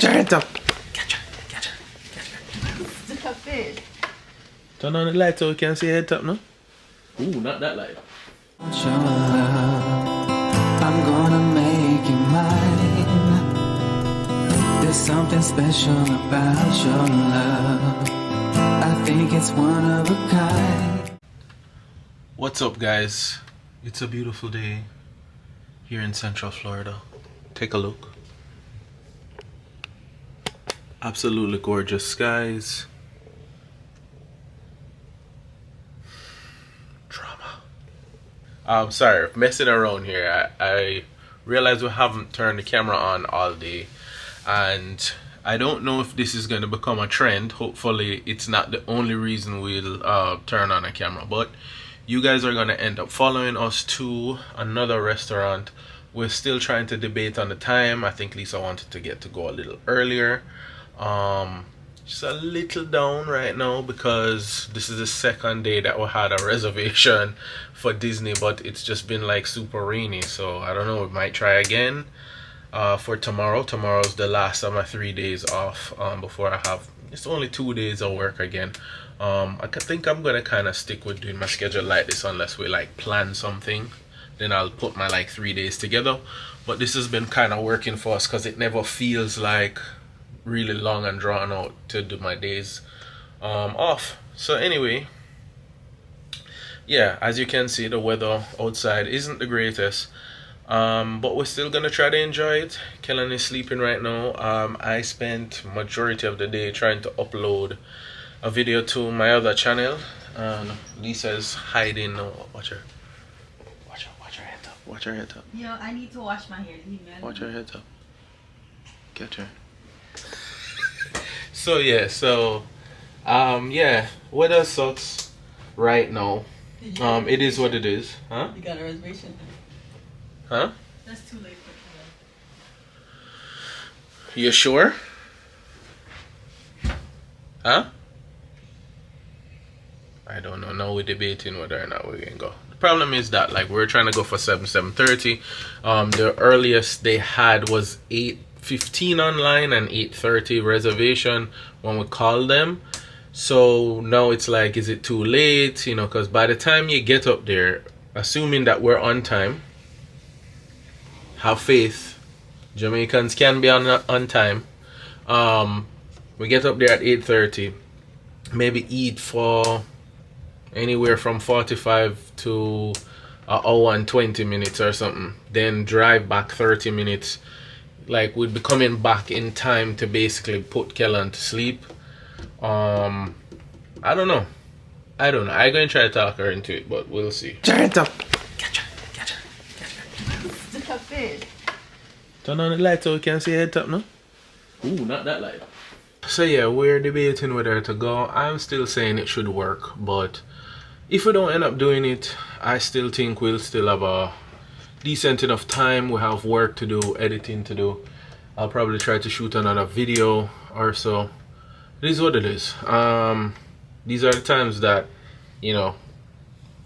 Turn up. Catch her. Look at fish. Turn on the light so we can see head top, no? Ooh, not that light. Your love, I'm gonna make you mine. There's something special about your love. I think it's one of a kind. What's up, guys? It's a beautiful day here in Central Florida. Take a look. Absolutely gorgeous skies. Drama. Sorry, messing around here. I realize we haven't turned the camera on all day, and I don't know if this is going to become a trend. Hopefully it's not the only reason we'll turn on a camera, but you guys are going to end up following us to another restaurant. We're still trying to debate on the time. I think Lisa wanted to get to go a little earlier. Just a little down right now because this is the second day that we had a reservation for Disney, but it's just been like super rainy, so I don't know, we might try again for tomorrow. Tomorrow's the last of my 3 days off before I have, it's only 2 days of work again. I think I'm gonna kind of stick with doing my schedule like this unless we like plan something, then I'll put my like 3 days together. But this has been kind of working for us because it never feels like really long and drawn out to do my days off. So anyway, yeah, as you can see, the weather outside isn't the greatest, but we're still gonna try to enjoy it. Kellan is sleeping right now. I spent majority of the day trying to upload a video to my other channel. Lisa is hiding. Watch her head up. Watch her head up. Yo, I need to wash my hair. Leave me alone. Watch her head up. Catch her. So yeah, yeah, weather sucks right now. It is what it is. Huh? You got a reservation? Huh? That's too late for Kellan. You sure? Huh? I don't know. Now we're debating whether or not we're gonna go. The problem is that like we're trying to go for 7:30. The earliest they had was 8:15 online and 8:30 reservation when we called them. So now it's like, is it too late? You know, because by the time you get up there, assuming that we're on time, have faith, Jamaicans can be on time. We get up there at 8:30, maybe eat for anywhere from 45 to an hour and 20 minutes or something, then drive back 30 minutes. Like we'd be coming back in time to basically put Kellan to sleep. I don't know. I'm gonna try to talk her into it, but we'll see. Turn it up. Catch her. Look at fish. Turn on the light so we can see head top, no? Ooh, not that light. So yeah, we're debating whether to go. I'm still saying it should work, but if we don't end up doing it, I still think we'll still have a decent enough time. We have work to do, editing to do. I'll probably try to shoot another video or so. It is what it is. These are the times that, you know,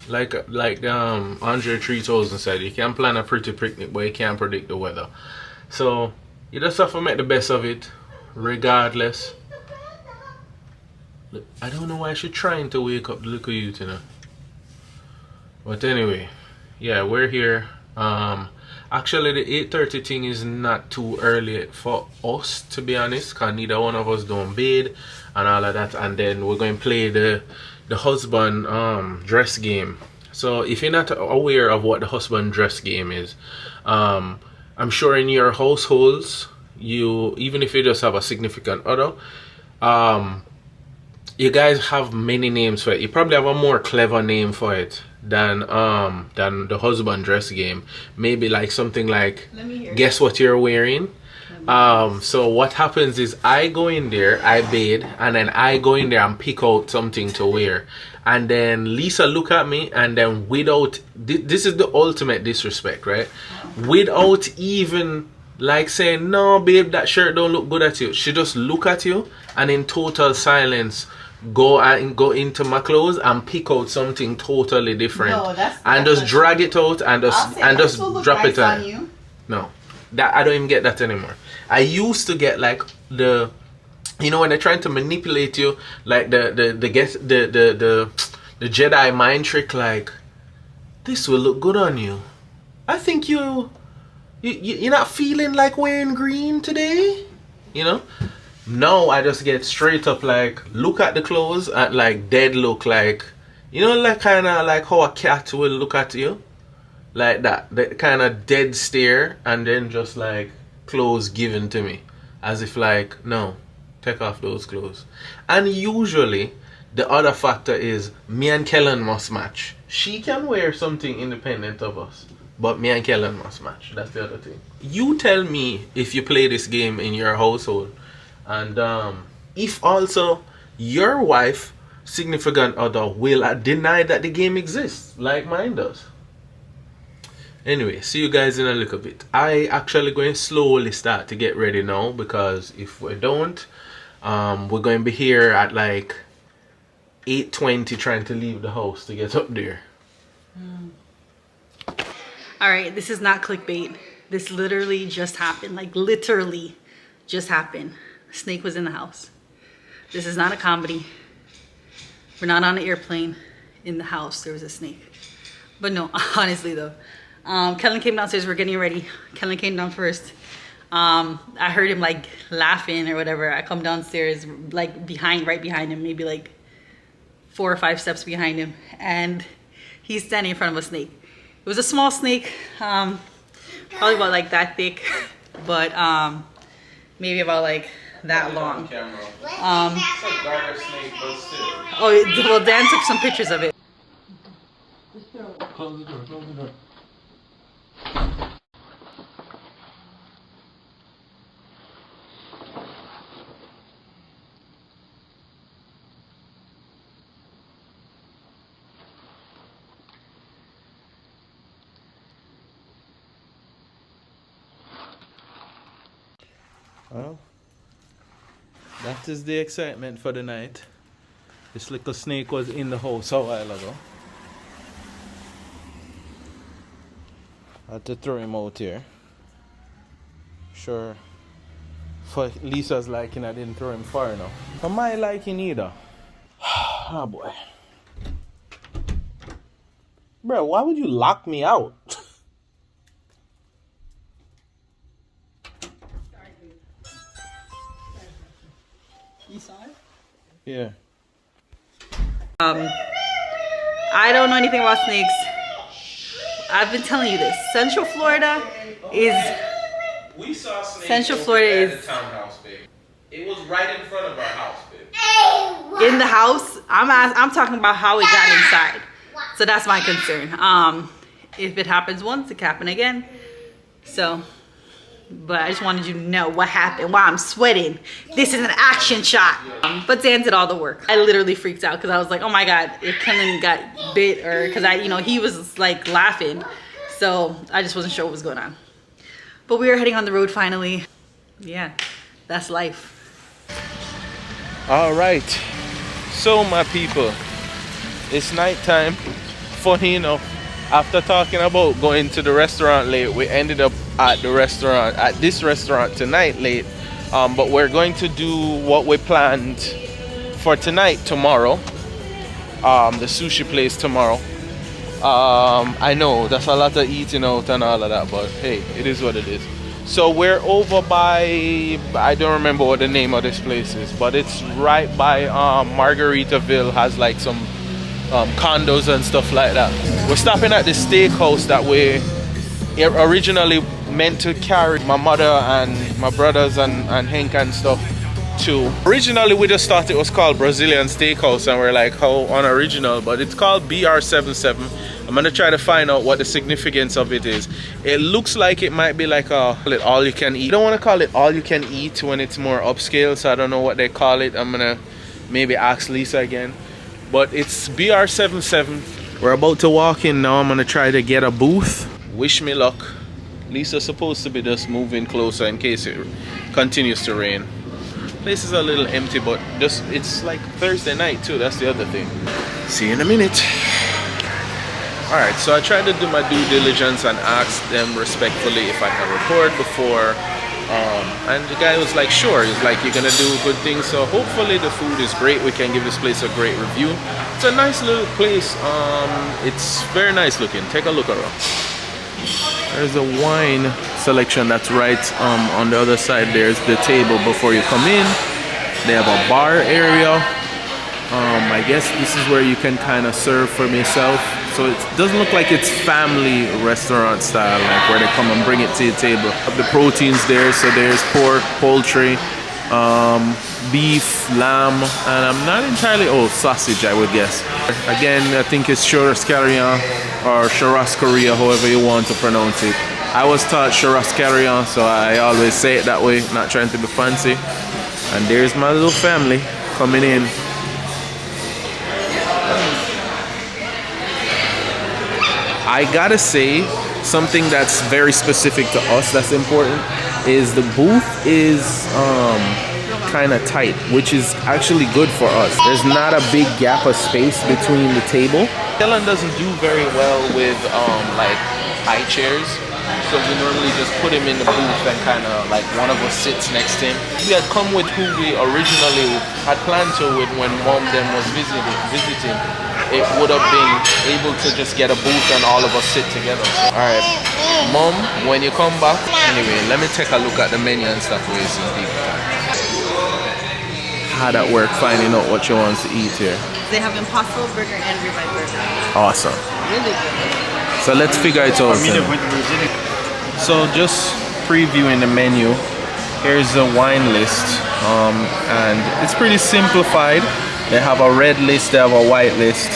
like Andre 3000 said, you can plan a pretty picnic, but you can't predict the weather. So you just have to make the best of it, regardless. Look, I don't know why she's trying to wake up the little youth, you know. But anyway, yeah, we're here. Actually the 8:30 thing is not too early for us, to be honest, because neither one of us don't bathe and all of that, and then we're going to play the husband dress game. So if you're not aware of what the husband dress game is, I'm sure in your households, you, even if you just have a significant other, you guys have many names for it. You probably have a more clever name for it than the husband dress game. Maybe like something like, guess what you're wearing. So what happens is I go in there, I bathe, and then I go in there and pick out something to wear, and then Lisa look at me, and then without this is the ultimate disrespect, right? Without even like saying, no babe, that shirt don't look good at you, she just look at you and in total silence go into my clothes and pick out something totally different. No, and just drag it out and just drop it on you. No, that I don't even get that anymore. I used to get like the, you know, when they're trying to manipulate you, like the Jedi mind trick, like, this will look good on you. I think you're not feeling like wearing green today, you know. Now I just get straight up, like, look at the clothes and like dead look, like, you know, like kind of like how a cat will look at you, like that kind of dead stare, and then just like clothes given to me, as if like, no, take off those clothes. And usually the other factor is me and Kellan must match. She can wear something independent of us, but me and Kellan must match. That's the other thing. You tell me if you play this game in your household, and if also your wife, significant other, will deny that the game exists like mine does. Anyway, see you guys in a little bit. I actually going to slowly start to get ready now, because if we don't, we're going to be here at like 8:20 trying to leave the house to get up there. All right, this is not clickbait. This literally just happened. Like, literally just happened. A snake was in the house. This is not a comedy. We're not on an airplane. In the house there was a snake. But no, honestly though, Kellan came downstairs. We're getting ready. Kellan came down first. I heard him like laughing or whatever. I come downstairs, like right behind him, maybe like 4 or 5 steps behind him, and he's standing in front of a snake. It was a small snake, probably about like that thick, but maybe about like that long. Oh, well, Dan took some pictures of it. Close the door, close the door. Well, that is the excitement for the night. This little snake was in the house a while ago. I had to throw him out here. Sure, for Lisa's liking, I didn't throw him far enough. For my liking either. Oh boy. Bro, why would you lock me out? You saw it? Yeah. I don't know anything about snakes. I've been telling you this. Central Florida is... We saw snakes Central Florida is... at the townhouse, babe. It was right in front of our house, babe. In the house? I'm talking about how it got inside. So that's my concern. If it happens once, it can happen again. So... But I just wanted you to know what happened, why I'm sweating. This is an action shot. But Dan did all the work. I literally freaked out because I was like, oh my God, if Kellan got bit, or because he was like laughing. So I just wasn't sure what was going on. But we are heading on the road finally. Yeah, that's life. All right. So my people, it's nighttime. Funny enough, after talking about going to the restaurant late, we ended up at this restaurant tonight late, but we're going to do what we planned for tonight tomorrow, the sushi place tomorrow. I know that's a lot of eating out and all of that, but hey, it is what it is. So we're over by, I don't remember what the name of this place is, but it's right by Margaritaville, has like some condos and stuff like that. We're stopping at the steakhouse that we originally meant to carry my mother and my brothers and Henk and stuff to. Originally we just thought it was called Brazilian Steakhouse, and we're like, how unoriginal, but it's called BR77. I'm gonna try to find out what the significance of it is. It looks like it might be like a all you can eat. I don't want to call it all you can eat when it's more upscale, so I don't know what they call it. I'm gonna maybe ask Lisa again, but it's BR77. We're about to walk in now. I'm gonna try to get a booth. Wish me luck. Lisa's supposed to be just moving closer in case it continues to rain. Place is a little empty, but just it's like Thursday night too. That's the other thing. See you in a minute. All right, so I tried to do my due diligence and ask them respectfully if I can record before And the guy was like, sure. He's like, you're gonna do good things, so hopefully the food is great. We can give this place a great review. It's a nice little place. It's very nice looking. Take a look around. There's a wine selection that's right on the other side. There's the table before you come in. They have a bar area. I guess this is where you can kind of serve for yourself. So it doesn't look like it's family restaurant style, like where they come and bring it to your table. The proteins there, so there's pork, poultry, beef, lamb, and I'm not entirely, sausage, I would guess. Again, I think it's Churrascaria or Churrascaria, however you want to pronounce it. I was taught Churrascaria, so I always say it that way, not trying to be fancy. And there's my little family coming in. I gotta say, something that's very specific to us that's important is the booth is kind of tight, which is actually good for us. There's not a big gap of space between the table. Kellan doesn't do very well with like high chairs, so we normally just put him in the booth and kind of like one of us sits next to him. We had come with who we originally had planned to with when Mom then was visiting. It would have been able to just get a booth and all of us sit together. Alright, Mom, when you come back, anyway, let me take a look at the menu and stuff where you see people. How'd that work, finding out what you want to eat here? They have Impossible Burger and Ribeye Burger. Awesome. Really good. So let's figure it out. So just previewing the menu, here's the wine list, and it's pretty simplified. They have a red list, they have a white list,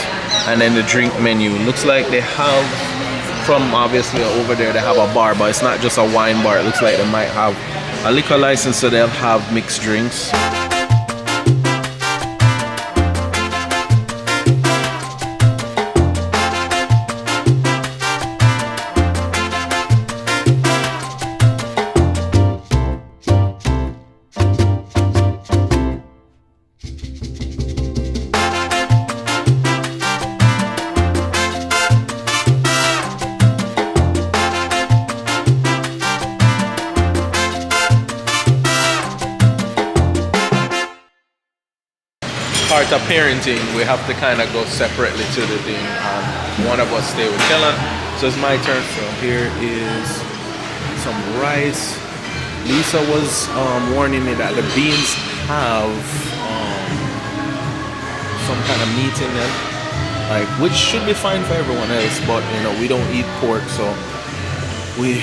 and then the drink menu. Looks like they have, from obviously over there, they have a bar, but it's not just a wine bar. It looks like they might have a liquor license, so they'll have mixed drinks. Part of parenting, we have to kind of go separately to the thing. One of us stay with Kellan, so it's my turn. So here is some rice. Lisa was warning me that the beans have some kind of meat in them, like, which should be fine for everyone else, but you know, we don't eat pork, so we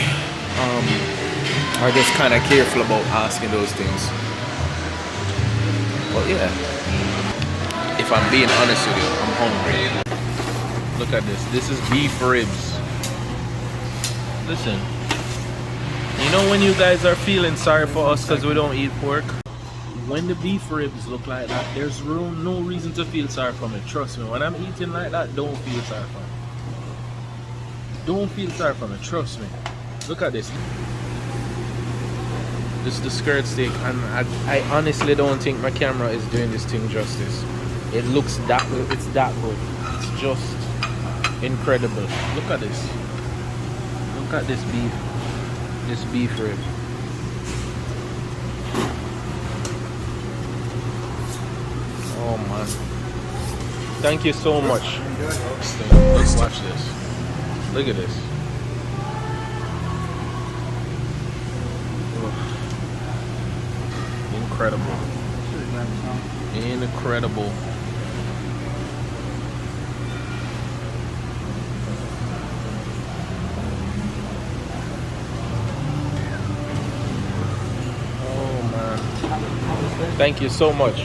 are just kind of careful about asking those things. But yeah, if I'm being honest with you, I'm hungry. Look at this. This is beef ribs. Listen, you know when you guys are feeling sorry for us because we don't eat pork? When the beef ribs look like that, there's no reason to feel sorry for me. Trust me, when I'm eating like that, don't feel sorry for me. Don't feel sorry for me, trust me. Look at this. This is the skirt steak, and I honestly don't think my camera is doing this thing justice. It looks that good. It's that good. It's just incredible. Look at this. Look at this beef. This beef rib. Oh man. Thank you so much. Let's watch this. Look at this. Incredible. Incredible. Oh man. Thank you so much.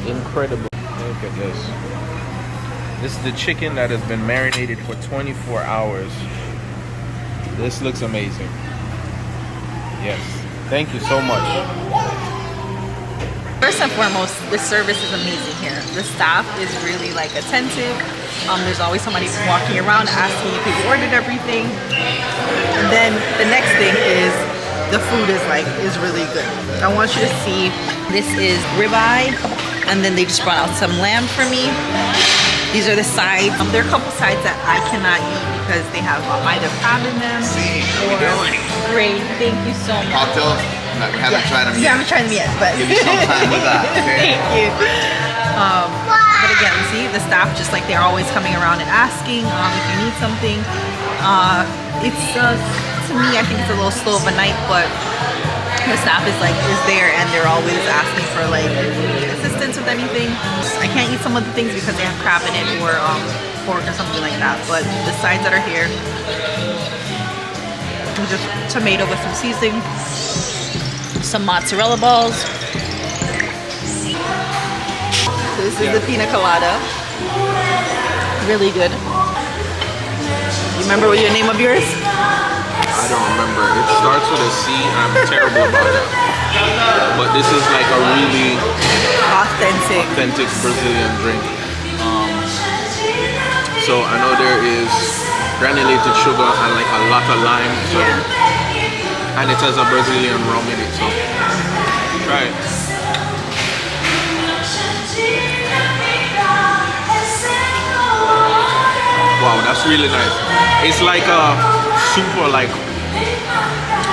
Incredible. Look at this. This is the chicken that has been marinated for 24 hours. This looks amazing. Yes. Thank you so much. First and foremost, the service is amazing here. The staff is really like attentive. There's always somebody walking around asking if you've ordered everything. And then the next thing is the food is really good. I want you to see, this is ribeye, and then they just brought out some lamb for me. These are the sides. There are a couple sides that I cannot eat because they have either crab in them How or... we doing? Great, thank you so much. Cocktails? No, we haven't tried them You yet. haven't tried them yet, but... Give you some time with that, okay? Thank you. But again, see, the staff just like they're always coming around and asking if you need something. It's to me, I think it's a little slow of a night, but the staff is there and they're always asking for like assistance with anything. I can't eat some of the things because they have crab in it or pork or something like that, but the sides that are here, just tomato with some seasoning, some mozzarella balls. So this is the pina colada. Really good. You remember what your name of yours? I don't remember. It starts with a C. I'm terrible about that. But this is like a really authentic Brazilian drink. So I know there is granulated sugar and like a lot of lime. So, and it has a Brazilian rum in it. So try it. Wow, that's really nice. It's like a super like,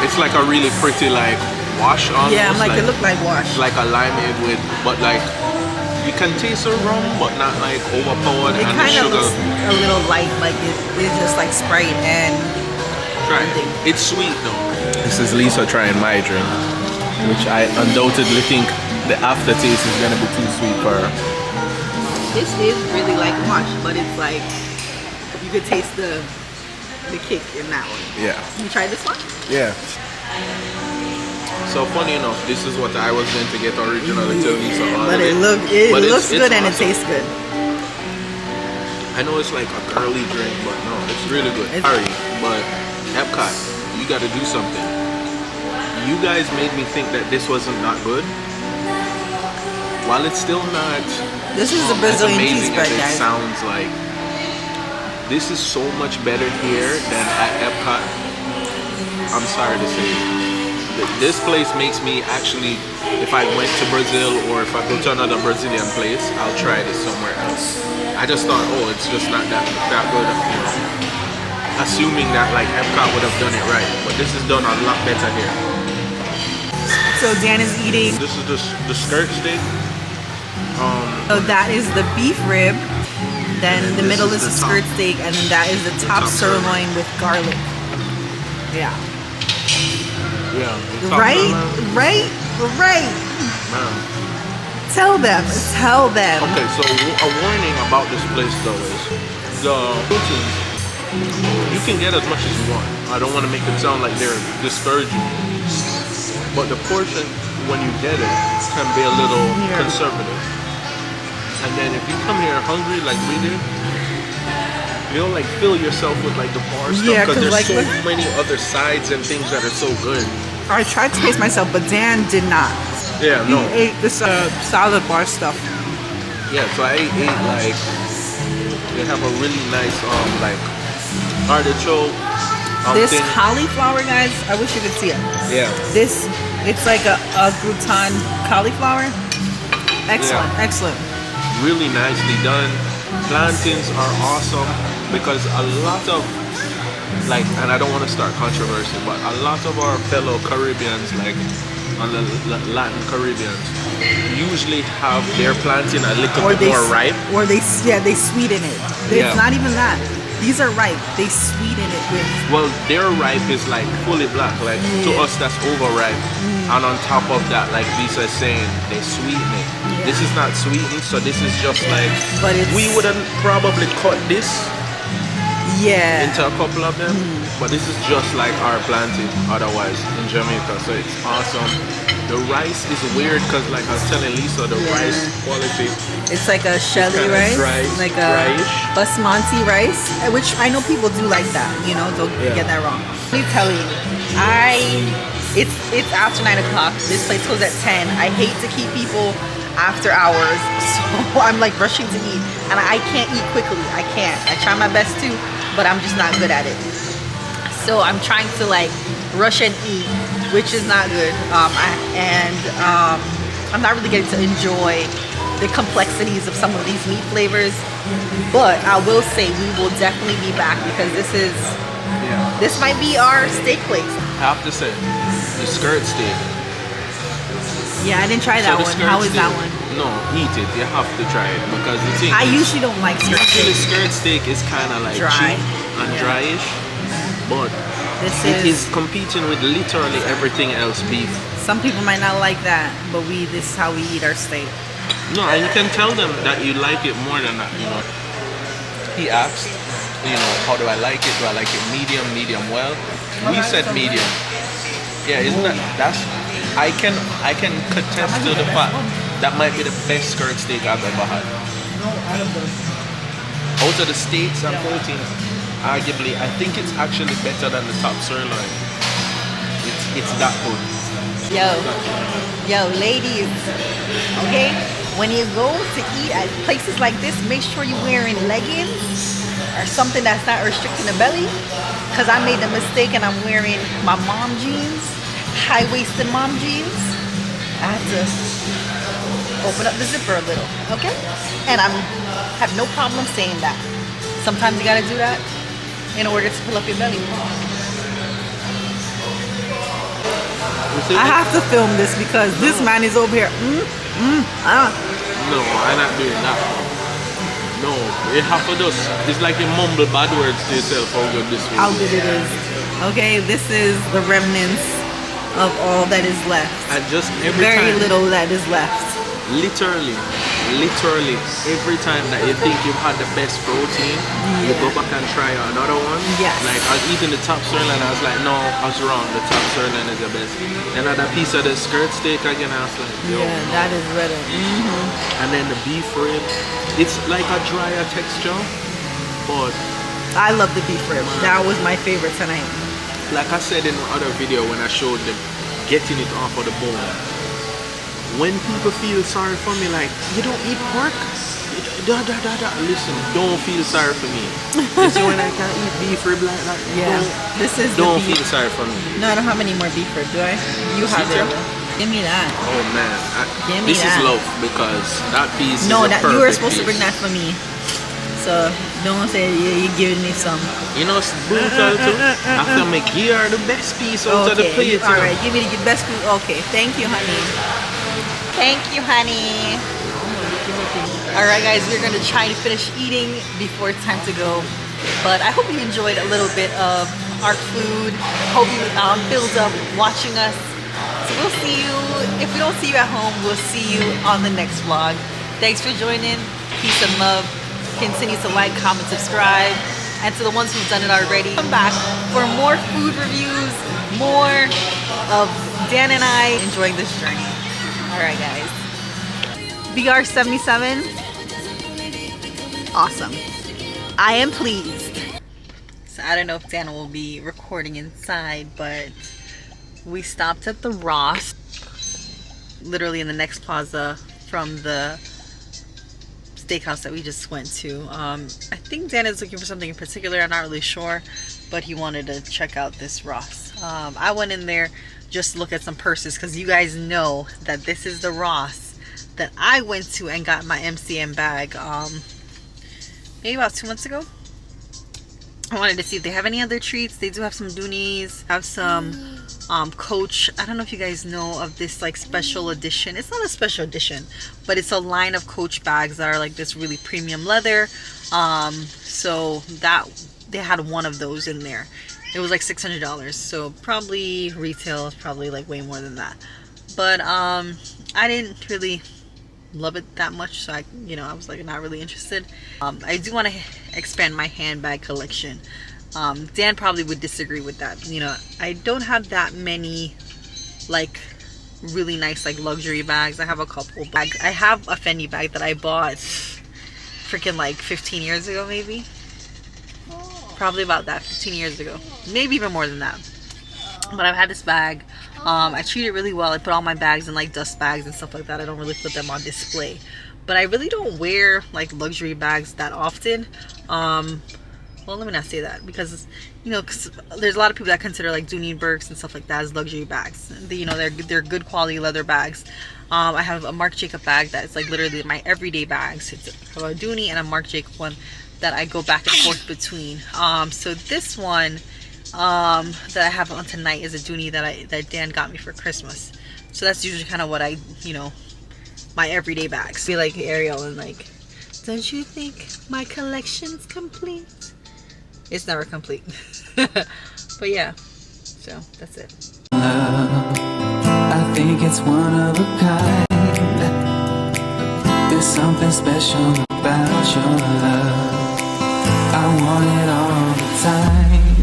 it's like a really pretty like wash on. Yeah, I'm like it looked like wash. Like a limeade with, but like you can taste the rum, but not like overpowered. It and kind the of sugar. looks a little light, like it's just like Sprite and. Try it. It's sweet though. This is Lisa trying my drink, which I undoubtedly think the aftertaste is gonna be too sweet for her. This is really like wash, but it's like you could taste the kick in that one. Yeah. You tried this one? Yeah. So funny enough, this is what I was going to get originally to Lisa. But it looks good and it awesome. tastes good. I know it's like a girly drink, but no, it's really good. It's- Sorry, but Epcot, you got to do something. You guys made me think that this wasn't that good. While it's still not This is the as Brazilian cheese amazing spread, as it guys. sounds like, this is so much better here than at Epcot. I'm sorry to say. This place makes me actually, if I went to Brazil or if I go to another Brazilian place, I'll try this somewhere else. I just thought, oh, it's just not that good, you know. Assuming that like Epcot would have done it right, but this is done a lot better here. So Dan is eating. This is the skirt steak. So that is the beef rib. Then And the this middle is is the the skirt top. steak, and then that is the top sirloin with garlic. Yeah. Yeah. Right? Right? Right. Man. Tell them. Tell them. Okay, so a warning about this place though is the proteins, you can get as much as you want. I don't want to make it sound like they're discouraging, but the portion when you get it can be a little conservative. And then if you come here hungry like we did, you'll like fill yourself with like the bar stuff Yeah, because 'cause, there's like, so look- many other sides and things that are so good. I tried to taste myself, but Dan did not. Yeah, He no. ate this salad bar stuff. Yeah, so I ate like, they have a really nice like artichoke This thing. cauliflower, guys, I wish you could see it. Yeah. This, it's like a gratin cauliflower. Excellent, excellent. Really nicely done. Plantains are awesome because a lot of like, and I don't want to start controversy, but a lot of our fellow Caribbeans, like on the Latin Caribbeans, usually have their plantain a little bit more ripe. Or they sweeten it. Yeah. It's not even that. These are ripe. They sweeten it with. Well, their ripe is like fully black. Like to us, that's overripe. And on top of that, like Lisa is saying, they sweeten it. Yeah. This is not sweetened, so this is just like, But it's- we wouldn't probably cut this Yeah. into a couple of them, but this is just like our plantain otherwise in Jamaica, so it's awesome. The rice is weird because like I was telling Lisa, the rice quality, It's like a Shelly kinda rice, dry, like a dryish. basmati rice, which I know people do like that. You know, don't Yeah. get that wrong. Let me tell you, it's after 9 o'clock. This place closes at 10. I hate to keep people after hours, so I'm like rushing to eat, and I can't eat quickly. I can't. I try my best to, but I'm just not good at it. So I'm trying to like rush and eat, which is not good. I'm not really getting to enjoy the complexities of some of these meat flavors. But I will say we will definitely be back because this might be our steak place. I have to say, the skirt steak. Yeah, I didn't try that one. How is that one? No, eat it. You have to try it because the thing. I usually don't like skirt steak. Usually skirt steak is kind of like Dry. cheap and dryish, but it is competing with literally everything else beef. Some people might not like that, but this is how we eat our steak. No, and you can tell them that you like it more than that. You know, he asked, you know, how do I like it? Do I like it medium, medium well? We said medium. Yeah, isn't that's I can contest to the fact that might be the best skirt steak I've ever had. Out of the steaks and proteins, arguably, I think it's actually better than the top sirloin. It's that good. Yo, ladies, okay? When you go to eat at places like this, make sure you're wearing leggings or something that's not restricting the belly. Because I made the mistake and I'm wearing my mom jeans, high-waisted mom jeans. I had to open up the zipper a little, okay? And I have no problem saying that. Sometimes you gotta do that in order to fill up your belly. I have to film this because this man is over here. No, I'm not doing that. No, you have to just, it's like you mumble bad words to yourself how good this is. How good it is. Okay, this is the remnants of all that is left. And just every Very time, little that is left. literally, every time that you think you've had the best protein, you go back and try another one. Yes. Like I was eating the top sirloin, I was like, no, I was wrong. The top sirloin is the best. And another piece of the skirt steak again, I was like, yo. Yeah, that is better. And then the beef rib, it's like a drier texture, but I love the beef rib. That was my favorite tonight. like I said in the other video when I showed them getting it off of the bone, when people feel sorry for me, like, you don't eat pork? Listen, don't feel sorry for me. You see when I can't eat beef rib like that? Yeah, this is Don't the beef. feel sorry for me. No, I don't have any more beef rib, do I? You have it. Give me that. Oh man, Give me this that. is love because that piece No, is a that you were perfect supposed to bring piece. that for me. So don't say you're giving me some. You know, it's brutal too. After me give her the best piece out of the plate. All right, give me the best food. Okay, thank you, honey. Thank you, honey. All right, guys, we're gonna try to finish eating before it's time to go. But I hope you enjoyed a little bit of our food. Hope you filled up watching us. So we'll see you. If we don't see you at home, we'll see you on the next vlog. Thanks for joining. Peace and love. Continue to like, comment, subscribe. And to the ones who've done it already, come back for more food reviews, more of Dan and I enjoying this journey. All right, guys. BR77. Awesome. I am pleased. So I don't know if Dan will be recording inside, but we stopped at the Ross, literally in the next plaza from the steakhouse that we just went to. I think Dan is looking for something in particular. I'm not really sure, but he wanted to check out this Ross. I went in there just to look at some purses because you guys know that this is the Ross that I went to and got my MCM bag maybe about 2 months ago. I wanted to see if they have any other treats. They do have some Doonies, have some Coach. I don't know if you guys know of this like special edition. It's not a special edition, but it's a line of Coach bags that are like this really premium leather. So that they had one of those in there. It was like $600, so probably retail is probably like way more than that. But I didn't really love it that much, so I was like not really interested. I do want to expand my handbag collection. Dan probably would disagree with that. I don't have that many like really nice like luxury bags. I have a couple bags. I have a Fendi bag that I bought freaking like 15 years ago, maybe. Probably about that, 15 years ago, maybe even more than that. But I've had this bag. I treat it really well. I put all my bags in like dust bags and stuff like that. I don't really put them on display, but I really don't wear like luxury bags that often. Well, let me not say that because cause there's a lot of people that consider like Dooney Burks and stuff like that as luxury bags. They're good quality leather bags. I have a Marc Jacob bag that is like literally my everyday bags. It's a Dooney and a Marc Jacob one that I go back and forth between. So this one that I have on tonight is a Dooney that Dan got me for Christmas. So that's usually kind of what I, you know, my everyday bags. Be like Ariel and like, don't you think my collection's complete? It's never complete. But yeah, so that's it. I think it's one of a kind. There's something special about your love. I want it all the time.